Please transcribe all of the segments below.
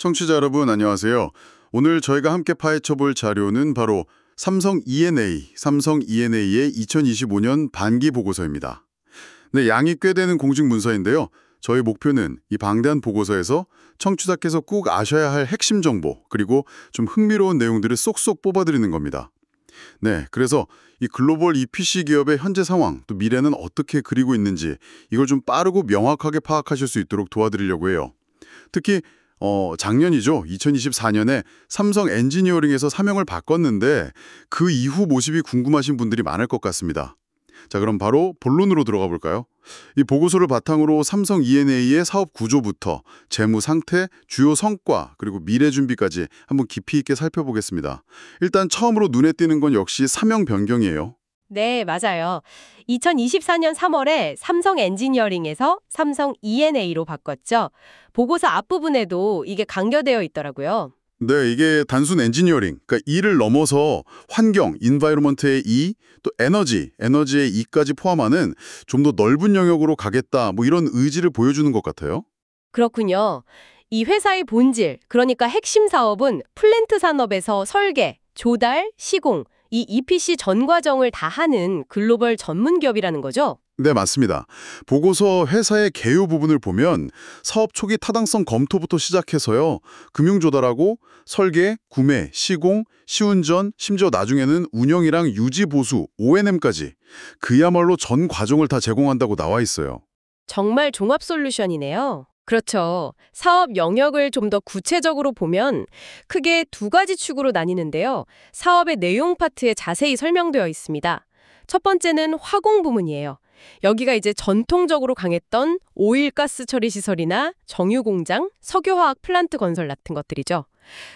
청취자 여러분 안녕하세요. 오늘 저희가 함께 파헤쳐볼 자료는 바로 삼성 E&A의 2025년 반기 보고서입니다. 네, 양이 꽤 되는 공식 문서인데요. 저희 목표는 이 방대한 보고서에서 청취자께서 꼭 아셔야 할 핵심 정보, 그리고 좀 흥미로운 내용들을 쏙쏙 뽑아드리는 겁니다. 네, 그래서 이 글로벌 EPC 기업의 현재 상황, 또 미래는 어떻게 그리고 있는지 이걸 좀 빠르고 명확하게 파악하실 수 있도록 도와드리려고 해요. 특히 작년이죠. 2024년에 삼성 엔지니어링에서 사명을 바꿨는데 그 이후 모습이 궁금하신 분들이 많을 것 같습니다. 자, 그럼 바로 본론으로 들어가 볼까요? 이 보고서를 바탕으로 삼성 E&A의 사업 구조부터 재무 상태, 주요 성과, 그리고 미래 준비까지 한번 깊이 있게 살펴보겠습니다. 일단 처음으로 눈에 띄는 건 역시 사명 변경이에요. 네, 맞아요. 2024년 3월에 삼성 엔지니어링에서 삼성 E&A로 바꿨죠. 보고서 앞부분에도 이게 강조되어 있더라고요. 네, 이게 단순 엔지니어링, 그러니까 E를 넘어서 환경, 인바이러먼트의 E, 또 에너지의 E까지 포함하는 좀 더 넓은 영역으로 가겠다, 뭐 이런 의지를 보여주는 것 같아요. 그렇군요. 이 회사의 본질, 그러니까 핵심 사업은 플랜트 산업에서 설계, 조달, 시공, 이 EPC 전 과정을 다 하는 글로벌 전문 기업이라는 거죠? 네, 맞습니다. 보고서 회사의 개요 부분을 보면 사업 초기 타당성 검토부터 시작해서요. 금융 조달하고 설계, 구매, 시공, 시운전, 심지어 나중에는 운영이랑 유지 보수, O&M까지 그야말로 전 과정을 다 제공한다고 나와 있어요. 정말 종합 솔루션이네요. 그렇죠. 사업 영역을 좀 더 구체적으로 보면 크게 두 가지 축으로 나뉘는데요. 사업의 내용 파트에 자세히 설명되어 있습니다. 첫 번째는 화공 부문이에요. 여기가 이제 전통적으로 강했던 오일가스 처리 시설이나 정유 공장, 석유화학 플란트 건설 같은 것들이죠.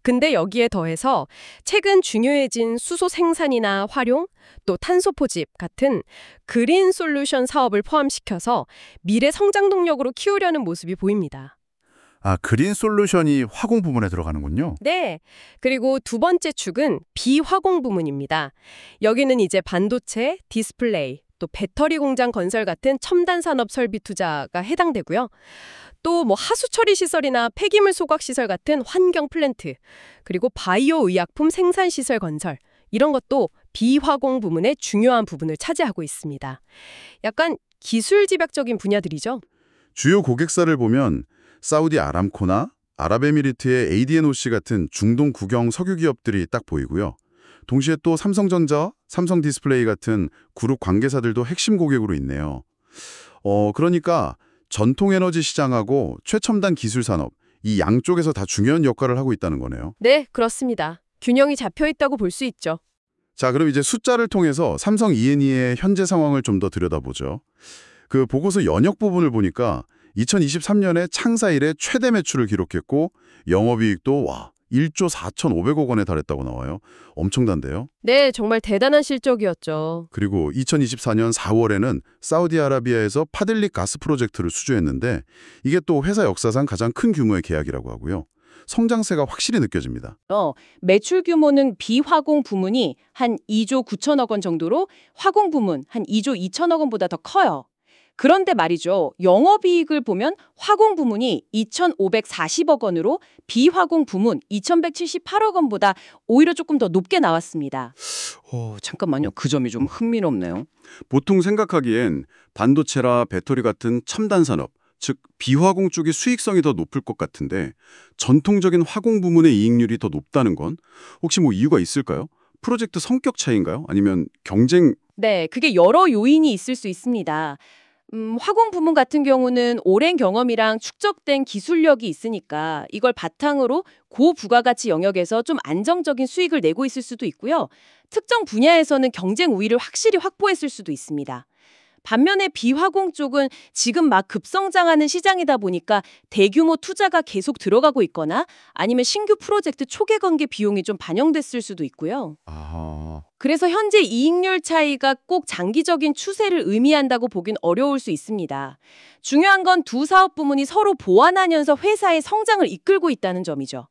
근데 여기에 더해서 최근 중요해진 수소 생산이나 활용, 또 탄소 포집 같은 그린 솔루션 사업을 포함시켜서 미래 성장 동력으로 키우려는 모습이 보입니다. 아, 그린 솔루션이 화공 부문에 들어가는군요. 네. 그리고 두 번째 축은 비화공 부문입니다. 여기는 이제 반도체, 디스플레이, 또 배터리 공장 건설 같은 첨단 산업 설비 투자가 해당되고요. 또 뭐 하수 처리 시설이나 폐기물 소각 시설 같은 환경 플랜트, 그리고 바이오 의약품 생산 시설 건설, 이런 것도 비화공 부문의 중요한 부분을 차지하고 있습니다. 약간 기술 집약적인 분야들이죠. 주요 고객사를 보면 사우디 아람코나 아랍에미리트의 ADNOC 같은 중동 국영 석유 기업들이 딱 보이고요. 동시에 또 삼성전자, 삼성 디스플레이 같은 그룹 관계사들도 핵심 고객으로 있네요. 그러니까 전통 에너지 시장하고 최첨단 기술 산업, 이 양쪽에서 다 중요한 역할을 하고 있다는 거네요. 네, 그렇습니다. 균형이 잡혀 있다고 볼 수 있죠. 자, 그럼 이제 숫자를 통해서 삼성 E&E의 현재 상황을 좀 더 들여다보죠. 그 보고서 연역 부분을 보니까 2023년에 창사 이래 최대 매출을 기록했고 영업이익도 1조 4,500억 원에 달했다고 나와요. 엄청난데요. 네, 정말 대단한 실적이었죠. 그리고 2024년 4월에는 사우디아라비아에서 파델릭 가스 프로젝트를 수주했는데 이게 또 회사 역사상 가장 큰 규모의 계약이라고 하고요. 성장세가 확실히 느껴집니다. 매출 규모는 비화공 부문이 한 2조 9천억 원 정도로 화공 부문 한 2조 2천억 원보다 더 커요. 그런데 말이죠. 영업이익을 보면 화공 부문이 2,540억 원으로 비화공 부문 2,178억 원보다 오히려 조금 더 높게 나왔습니다. 잠깐만요. 그 점이 좀 흥미롭네요. 보통 생각하기엔 반도체라 배터리 같은 첨단 산업, 즉 비화공 쪽의 수익성이 더 높을 것 같은데 전통적인 화공 부문의 이익률이 더 높다는 건 혹시 뭐 이유가 있을까요? 프로젝트 성격 차이인가요? 아니면 경쟁? 네, 그게 여러 요인이 있을 수 있습니다. 화공 부문 같은 경우는 오랜 경험이랑 축적된 기술력이 있으니까 이걸 바탕으로 고부가가치 영역에서 좀 안정적인 수익을 내고 있을 수도 있고요. 특정 분야에서는 경쟁 우위를 확실히 확보했을 수도 있습니다. 반면에 비화공 쪽은 지금 막 급성장하는 시장이다 보니까 대규모 투자가 계속 들어가고 있거나 아니면 신규 프로젝트 초기 관계 비용이 좀 반영됐을 수도 있고요. 그래서 현재 이익률 차이가 꼭 장기적인 추세를 의미한다고 보긴 어려울 수 있습니다. 중요한 건 두 사업 부문이 서로 보완하면서 회사의 성장을 이끌고 있다는 점이죠.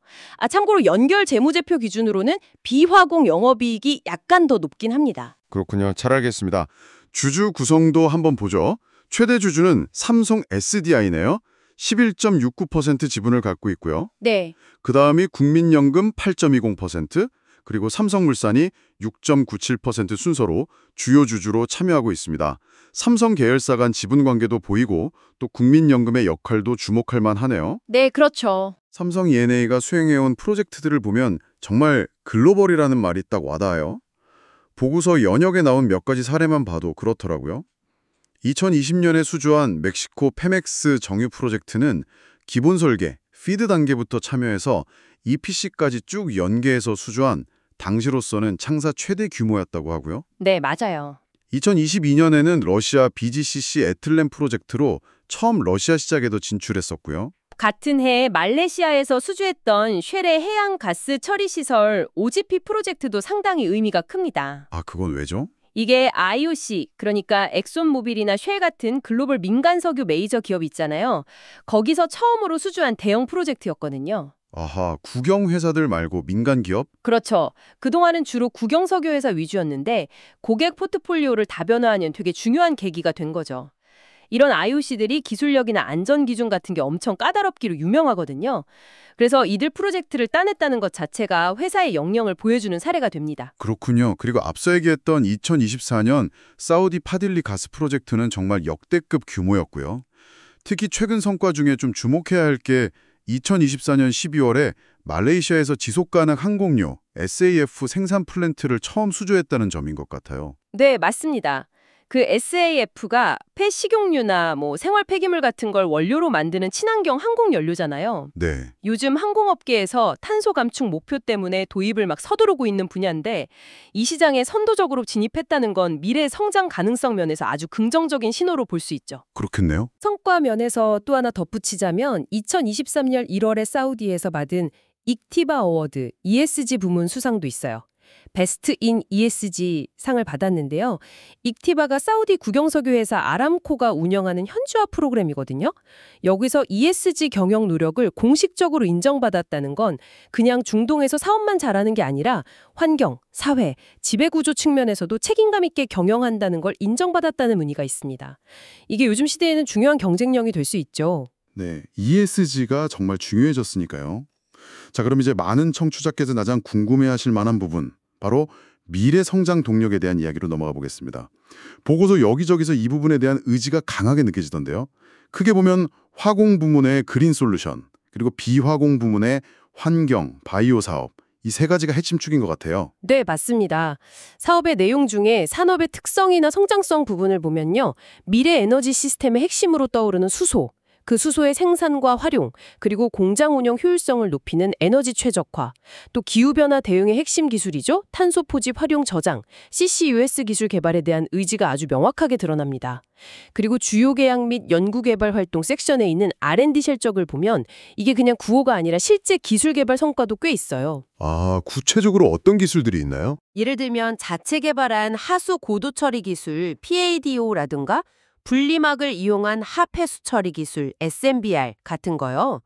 참고로 연결 재무제표 기준으로는 비화공 영업이익이 약간 더 높긴 합니다. 그렇군요. 잘 알겠습니다. 주주 구성도 한번 보죠. 최대 주주는 삼성 SDI네요. 11.69% 지분을 갖고 있고요. 네. 그 다음이 국민연금 8.20%, 그리고 삼성물산이 6.97% 순서로 주요 주주로 참여하고 있습니다. 삼성 계열사 간 지분 관계도 보이고 또 국민연금의 역할도 주목할 만하네요. 네, 그렇죠. 삼성 E&A가 수행해온 프로젝트들을 보면 정말 글로벌이라는 말이 딱 와닿아요. 보고서 연역에 나온 몇 가지 사례만 봐도 그렇더라고요. 2020년에 수주한 멕시코 페맥스 정유 프로젝트는 기본 설계, 피드 단계부터 참여해서 EPC까지 쭉 연계해서 수주한 당시로서는 창사 최대 규모였다고 하고요. 네, 맞아요. 2022년에는 러시아 BGCC 에틀렌 프로젝트로 처음 러시아 시장에도 진출했었고요. 같은 해 말레이시아에서 수주했던 쉘의 해양 가스 처리 시설 OGP 프로젝트도 상당히 의미가 큽니다. 아, 그건 왜죠? 이게 IOC, 그러니까 엑손모빌이나 쉘 같은 글로벌 민간 석유 메이저 기업 있잖아요. 거기서 처음으로 수주한 대형 프로젝트였거든요. 아하, 국영 회사들 말고 민간 기업? 그렇죠. 그동안은 주로 국영 석유 회사 위주였는데 고객 포트폴리오를 다변화하는 되게 중요한 계기가 된 거죠. 이런 IOC들이 기술력이나 안전 기준 같은 게 엄청 까다롭기로 유명하거든요. 그래서 이들 프로젝트를 따냈다는 것 자체가 회사의 역량을 보여주는 사례가 됩니다. 그렇군요. 그리고 앞서 얘기했던 2024년 사우디 파딜리 가스 프로젝트는 정말 역대급 규모였고요. 특히 최근 성과 중에 좀 주목해야 할 게 2024년 12월에 말레이시아에서 지속가능 항공유 SAF 생산 플랜트를 처음 수주했다는 점인 것 같아요. 네, 맞습니다. 그 SAF가 폐식용유나 생활 폐기물 같은 걸 원료로 만드는 친환경 항공 연료잖아요. 네. 요즘 항공업계에서 탄소 감축 목표 때문에 도입을 막 서두르고 있는 분야인데 이 시장에 선도적으로 진입했다는 건 미래 성장 가능성 면에서 아주 긍정적인 신호로 볼 수 있죠. 그렇겠네요. 성과 면에서 또 하나 덧붙이자면 2023년 1월에 사우디에서 받은 익티바 어워드 ESG 부문 수상도 있어요. 베스트 인 ESG 상을 받았는데요. 익티바가 사우디 국영석유 회사 아람코가 운영하는 현지화 프로그램이거든요. 여기서 ESG 경영 노력을 공식적으로 인정받았다는 건 그냥 중동에서 사업만 잘하는 게 아니라 환경, 사회, 지배구조 측면에서도 책임감 있게 경영한다는 걸 인정받았다는 의미가 있습니다. 이게 요즘 시대에는 중요한 경쟁력이 될 수 있죠. 네, ESG가 정말 중요해졌으니까요. 자, 그럼 이제 많은 청취자께서 가장 궁금해하실 만한 부분, 바로 미래 성장 동력에 대한 이야기로 넘어가 보겠습니다. 보고서 여기저기서 이 부분에 대한 의지가 강하게 느껴지던데요. 크게 보면 화공 부문의 그린 솔루션, 그리고 비화공 부문의 환경, 바이오 사업, 이 세 가지가 핵심축인 것 같아요. 네, 맞습니다. 사업의 내용 중에 산업의 특성이나 성장성 부분을 보면요. 미래 에너지 시스템의 핵심으로 떠오르는 수소, 그 수소의 생산과 활용, 그리고 공장 운영 효율성을 높이는 에너지 최적화, 또 기후변화 대응의 핵심 기술이죠. 탄소 포집 활용 저장, CCUS 기술 개발에 대한 의지가 아주 명확하게 드러납니다. 그리고 주요 계약 및 연구개발 활동 섹션에 있는 R&D 실적을 보면 이게 그냥 구호가 아니라 실제 기술 개발 성과도 꽤 있어요. 아, 구체적으로 어떤 기술들이 있나요? 예를 들면 자체 개발한 하수 고도 처리 기술 PADO라든가 분리막을 이용한 하폐수 처리 기술 SMBR 같은 거요.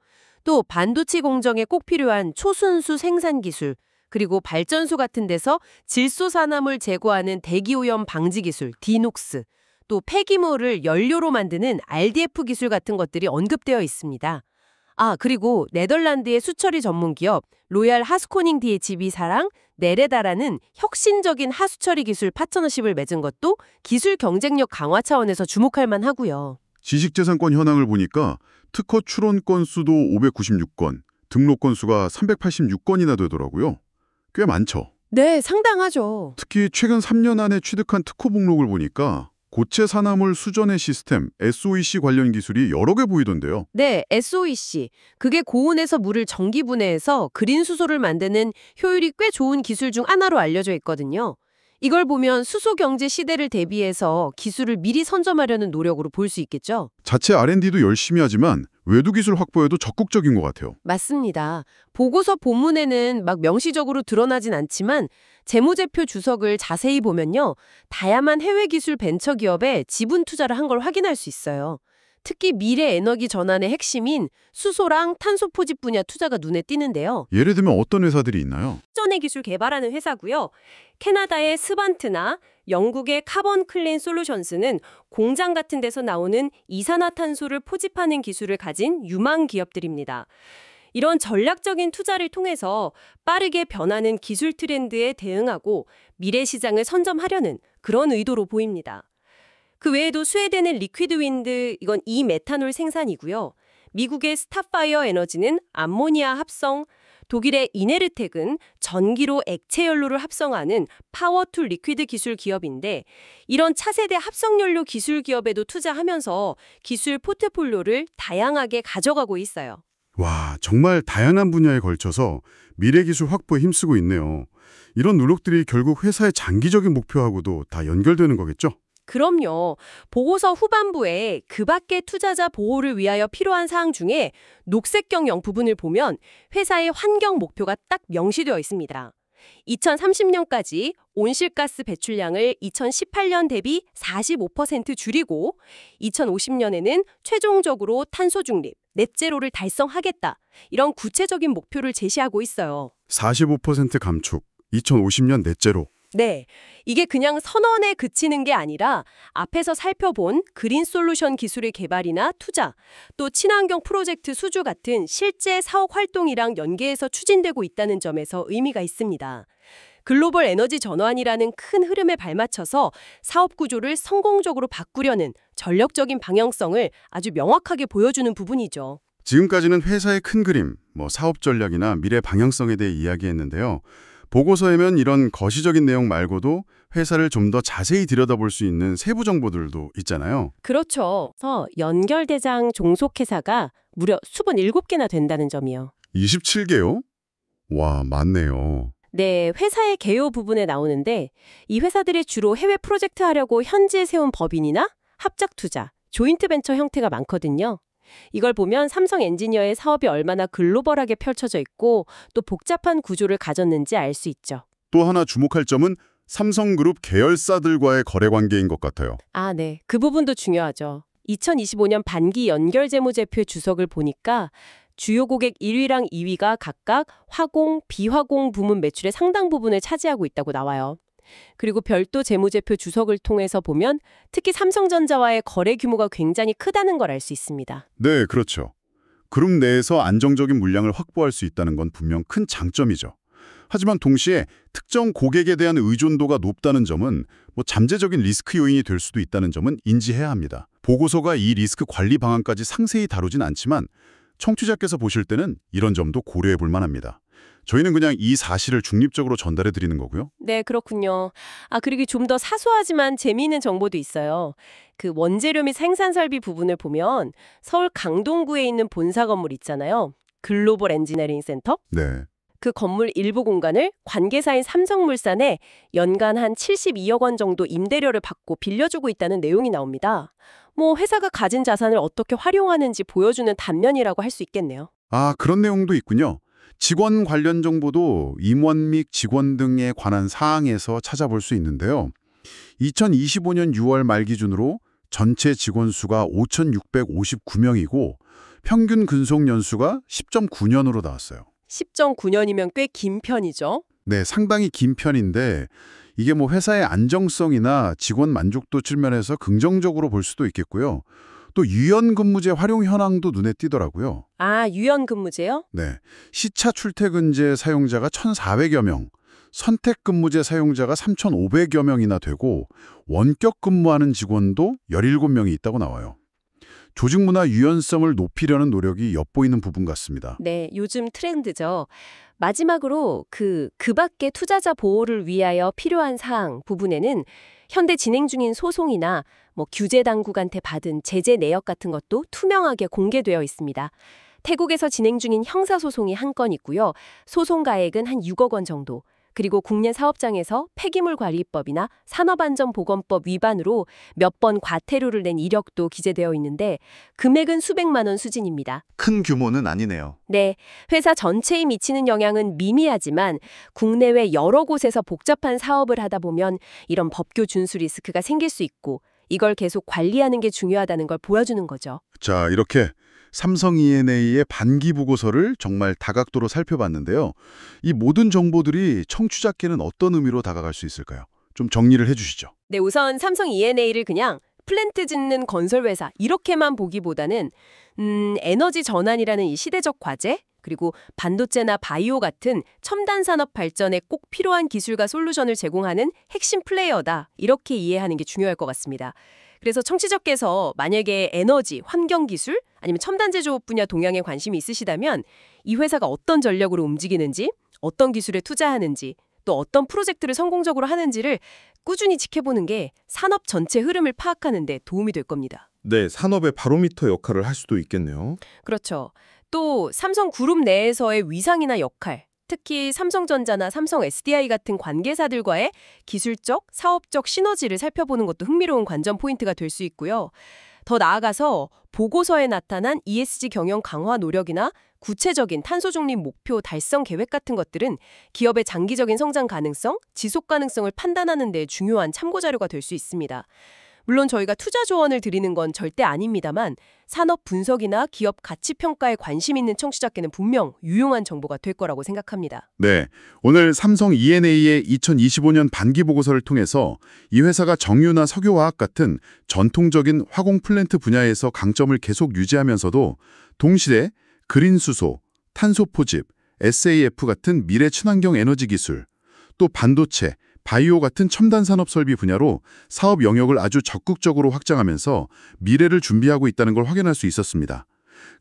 또 반도체 공정에 꼭 필요한 초순수 생산 기술, 그리고 발전소 같은 데서 질소산화물 제거하는 대기오염 방지 기술 디녹스, 또 폐기물을 연료로 만드는 RDF 기술 같은 것들이 언급되어 있습니다. 아, 그리고 네덜란드의 수처리 전문 기업 로얄 하스코닝 DHB사랑 네레다라는 혁신적인 하수처리 기술 파트너십을 맺은 것도 기술 경쟁력 강화 차원에서 주목할 만하고요. 지식재산권 현황을 보니까 특허 출원 건수도 596건, 등록 건수가 386건이나 되더라고요. 꽤 많죠. 네, 상당하죠. 특히 최근 3년 안에 취득한 특허 목록을 보니까 고체 산화물 수전의 시스템, SOEC 관련 기술이 여러 개 보이던데요. 네, SOEC. 그게 고온에서 물을 전기 분해해서 그린 수소를 만드는 효율이 꽤 좋은 기술 중 하나로 알려져 있거든요. 이걸 보면 수소 경제 시대를 대비해서 기술을 미리 선점하려는 노력으로 볼 수 있겠죠? 자체 R&D도 열심히 하지만 외두 기술 확보에도 적극적인 것 같아요. 맞습니다. 보고서 본문에는 막 명시적으로 드러나진 않지만 재무제표 주석을 자세히 보면요. 다양한 해외 기술 벤처 기업에 지분 투자를 한 걸 확인할 수 있어요. 특히 미래 에너지 전환의 핵심인 수소랑 탄소 포집 분야 투자가 눈에 띄는데요. 예를 들면 어떤 회사들이 있나요? 전해 기술 개발하는 회사고요. 캐나다의 스반트나 영국의 카본 클린 솔루션스는 공장 같은 데서 나오는 이산화탄소를 포집하는 기술을 가진 유망 기업들입니다. 이런 전략적인 투자를 통해서 빠르게 변하는 기술 트렌드에 대응하고 미래 시장을 선점하려는 그런 의도로 보입니다. 그 외에도 스웨덴의 리퀴드 윈드, 이건 이메탄올 생산이고요. 미국의 스타파이어 에너지는 암모니아 합성, 독일의 이네르텍은 전기로 액체 연료를 합성하는 파워 투 리퀴드 기술 기업인데 이런 차세대 합성연료 기술 기업에도 투자하면서 기술 포트폴리오를 다양하게 가져가고 있어요. 와, 정말 다양한 분야에 걸쳐서 미래 기술 확보에 힘쓰고 있네요. 이런 노력들이 결국 회사의 장기적인 목표하고도 다 연결되는 거겠죠? 그럼요. 보고서 후반부에 그 밖의 투자자 보호를 위하여 필요한 사항 중에 녹색 경영 부분을 보면 회사의 환경 목표가 딱 명시되어 있습니다. 2030년까지 온실가스 배출량을 2018년 대비 45% 줄이고 2050년에는 최종적으로 탄소 중립, 넷제로를 달성하겠다. 이런 구체적인 목표를 제시하고 있어요. 45% 감축, 2050년 넷제로. 네, 이게 그냥 선언에 그치는 게 아니라 앞에서 살펴본 그린 솔루션 기술의 개발이나 투자, 또 친환경 프로젝트 수주 같은 실제 사업 활동이랑 연계해서 추진되고 있다는 점에서 의미가 있습니다. 글로벌 에너지 전환이라는 큰 흐름에 발맞춰서 사업 구조를 성공적으로 바꾸려는 전략적인 방향성을 아주 명확하게 보여주는 부분이죠. 지금까지는 회사의 큰 그림, 사업 전략이나 미래 방향성에 대해 이야기했는데요. 보고서에면 이런 거시적인 내용 말고도 회사를 좀 더 자세히 들여다볼 수 있는 세부 정보들도 있잖아요. 그렇죠. 그래서 연결대장 종속회사가 무려 수분 7개나 된다는 점이요. 27개요? 와, 많네요. 네, 회사의 개요 부분에 나오는데 이 회사들이 주로 해외 프로젝트 하려고 현지에 세운 법인이나 합작 투자, 조인트 벤처 형태가 많거든요. 이걸 보면 삼성 엔지니어의 사업이 얼마나 글로벌하게 펼쳐져 있고 또 복잡한 구조를 가졌는지 알 수 있죠. 또 하나 주목할 점은 삼성그룹 계열사들과의 거래 관계인 것 같아요. 아, 네. 그 부분도 중요하죠. 2025년 반기 연결재무제표의 주석을 보니까 주요 고객 1위랑 2위가 각각 화공, 비화공 부문 매출의 상당 부분을 차지하고 있다고 나와요. 그리고 별도 재무제표 주석을 통해서 보면 특히 삼성전자와의 거래 규모가 굉장히 크다는 걸 알 수 있습니다. 네, 그렇죠. 그룹 내에서 안정적인 물량을 확보할 수 있다는 건 분명 큰 장점이죠. 하지만 동시에 특정 고객에 대한 의존도가 높다는 점은 잠재적인 리스크 요인이 될 수도 있다는 점은 인지해야 합니다. 보고서가 이 리스크 관리 방안까지 상세히 다루진 않지만 청취자께서 보실 때는 이런 점도 고려해 볼 만합니다. 저희는 그냥 이 사실을 중립적으로 전달해 드리는 거고요. 네, 그렇군요. 그리고 좀 더 사소하지만 재미있는 정보도 있어요. 그 원재료 및 생산 설비 부분을 보면 서울 강동구에 있는 본사 건물 있잖아요. 글로벌 엔지니어링 센터? 네. 그 건물 일부 공간을 관계사인 삼성물산에 연간 한 72억 원 정도 임대료를 받고 빌려주고 있다는 내용이 나옵니다. 회사가 가진 자산을 어떻게 활용하는지 보여주는 단면이라고 할 수 있겠네요. 그런 내용도 있군요. 직원 관련 정보도 임원 및 직원 등에 관한 사항에서 찾아볼 수 있는데요. 2025년 6월 말 기준으로 전체 직원 수가 5,659명이고 평균 근속 연수가 10.9년으로 나왔어요. 10.9년이면 꽤 긴 편이죠. 네, 상당히 긴 편인데 이게 회사의 안정성이나 직원 만족도 측면에서 긍정적으로 볼 수도 있겠고요. 또 유연근무제 활용 현황도 눈에 띄더라고요. 유연근무제요? 네, 시차 출퇴근제 사용자가 1,400여 명, 선택근무제 사용자가 3,500여 명이나 되고 원격 근무하는 직원도 17명이 있다고 나와요. 조직 문화 유연성을 높이려는 노력이 엿보이는 부분 같습니다. 네, 요즘 트렌드죠. 마지막으로 그 밖의 투자자 보호를 위하여 필요한 사항 부분에는 현대 진행 중인 소송이나 규제 당국한테 받은 제재 내역 같은 것도 투명하게 공개되어 있습니다. 태국에서 진행 중인 형사소송이 한 건 있고요. 소송 가액은 한 6억 원 정도. 그리고 국내 사업장에서 폐기물관리법이나 산업안전보건법 위반으로 몇 번 과태료를 낸 이력도 기재되어 있는데 금액은 수백만 원 수준입니다. 큰 규모는 아니네요. 네, 회사 전체에 미치는 영향은 미미하지만 국내외 여러 곳에서 복잡한 사업을 하다 보면 이런 법규 준수 리스크가 생길 수 있고 이걸 계속 관리하는 게 중요하다는 걸 보여주는 거죠. 자, 이렇게 삼성 E&A의 반기 보고서를 정말 다각도로 살펴봤는데요. 이 모든 정보들이 청취자께는 어떤 의미로 다가갈 수 있을까요? 좀 정리를 해주시죠. 네, 우선 삼성 E&A를 그냥 플랜트 짓는 건설회사 이렇게만 보기보다는 에너지 전환이라는 이 시대적 과제, 그리고 반도체나 바이오 같은 첨단 산업 발전에 꼭 필요한 기술과 솔루션을 제공하는 핵심 플레이어다. 이렇게 이해하는 게 중요할 것 같습니다. 그래서 청취자께서 만약에 에너지, 환경 기술, 아니면 첨단 제조업 분야 동향에 관심이 있으시다면 이 회사가 어떤 전략으로 움직이는지, 어떤 기술에 투자하는지, 또 어떤 프로젝트를 성공적으로 하는지를 꾸준히 지켜보는 게 산업 전체 흐름을 파악하는 데 도움이 될 겁니다. 네, 산업의 바로미터 역할을 할 수도 있겠네요. 그렇죠. 또 삼성 그룹 내에서의 위상이나 역할, 특히 삼성전자나 삼성 SDI 같은 관계사들과의 기술적, 사업적 시너지를 살펴보는 것도 흥미로운 관전 포인트가 될 수 있고요. 더 나아가서 보고서에 나타난 ESG 경영 강화 노력이나 구체적인 탄소 중립 목표 달성 계획 같은 것들은 기업의 장기적인 성장 가능성, 지속 가능성을 판단하는 데 중요한 참고 자료가 될 수 있습니다. 물론 저희가 투자 조언을 드리는 건 절대 아닙니다만 산업 분석이나 기업 가치 평가에 관심 있는 청취자께는 분명 유용한 정보가 될 거라고 생각합니다. 네, 오늘 삼성 E&A의 2025년 반기 보고서를 통해서 이 회사가 정유나 석유화학 같은 전통적인 화공 플랜트 분야에서 강점을 계속 유지하면서도 동시에 그린 수소, 탄소 포집, SAF 같은 미래 친환경 에너지 기술, 또 반도체, 바이오 같은 첨단 산업 설비 분야로 사업 영역을 아주 적극적으로 확장하면서 미래를 준비하고 있다는 걸 확인할 수 있었습니다.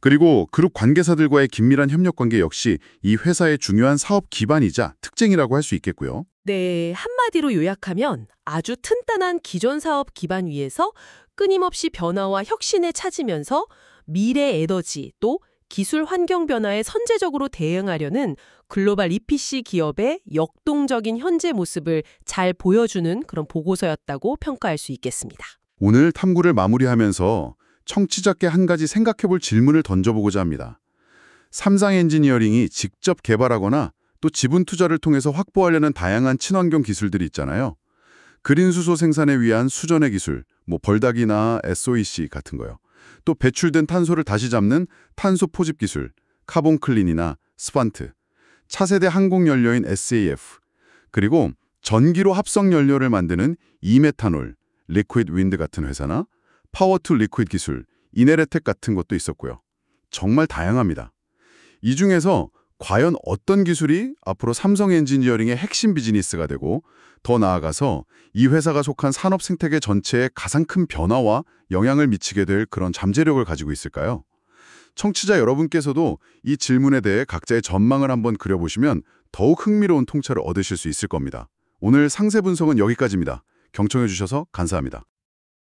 그리고 그룹 관계사들과의 긴밀한 협력 관계 역시 이 회사의 중요한 사업 기반이자 특징이라고 할 수 있겠고요. 네, 한마디로 요약하면 아주 튼튼한 기존 사업 기반 위에서 끊임없이 변화와 혁신에 찾으면서 미래 에너지 또 기술 환경 변화에 선제적으로 대응하려는 글로벌 EPC 기업의 역동적인 현재 모습을 잘 보여주는 그런 보고서였다고 평가할 수 있겠습니다. 오늘 탐구를 마무리하면서 청취자께 한 가지 생각해볼 질문을 던져보고자 합니다. 삼성 엔지니어링이 직접 개발하거나 또 지분 투자를 통해서 확보하려는 다양한 친환경 기술들이 있잖아요. 그린 수소 생산에 위한 수전의 기술, 벌닭이나 SOEC 같은 거요. 또 배출된 탄소를 다시 잡는 탄소 포집 기술, 카본 클린이나 스판트, 차세대 항공 연료인 SAF, 그리고 전기로 합성 연료를 만드는 이메탄올, 리퀴드 윈드 같은 회사나 파워 투 리퀴드 기술, 이네레텍 같은 것도 있었고요. 정말 다양합니다. 이 중에서 과연 어떤 기술이 앞으로 삼성 엔지니어링의 핵심 비즈니스가 되고 더 나아가서 이 회사가 속한 산업 생태계 전체에 가장 큰 변화와 영향을 미치게 될 그런 잠재력을 가지고 있을까요? 청취자 여러분께서도 이 질문에 대해 각자의 전망을 한번 그려보시면 더욱 흥미로운 통찰을 얻으실 수 있을 겁니다. 오늘 상세 분석은 여기까지입니다. 경청해 주셔서 감사합니다.